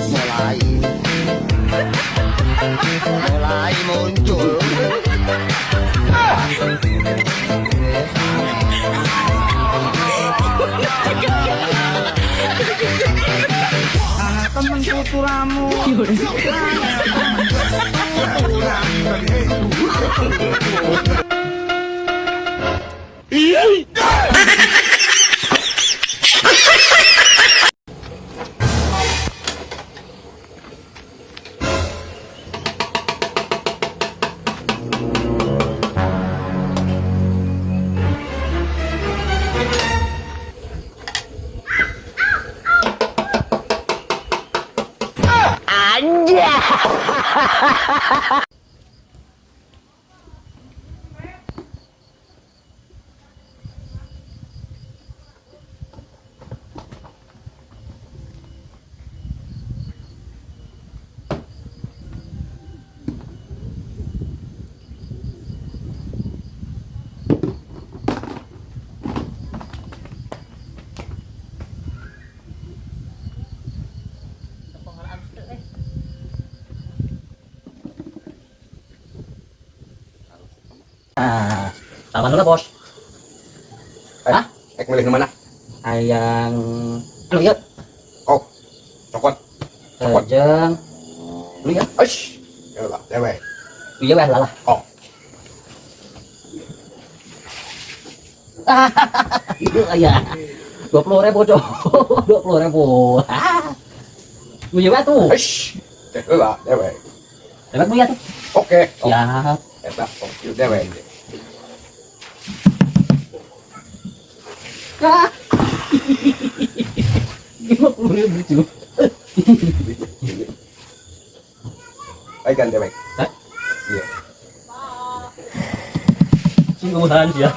mulai mulai muncul. Anak temen tuturamu. Nah, taman dulu bos. Hah? Milih mana? Ayang, anu ya, Oh, cokot. jeng, lu ya, Aish, ya lah, dewe. iya weh lah. Oh, Iya, 20.000 cok, 20.000. Iya weh tuh, aish, ya lah, dewe. dapat bu ya tuh. Oke, oh, Siap. eta, oh, dewe. Ah. 50.000 cuy. Baik kan dewe. Hah? Iya. Singgungan ya.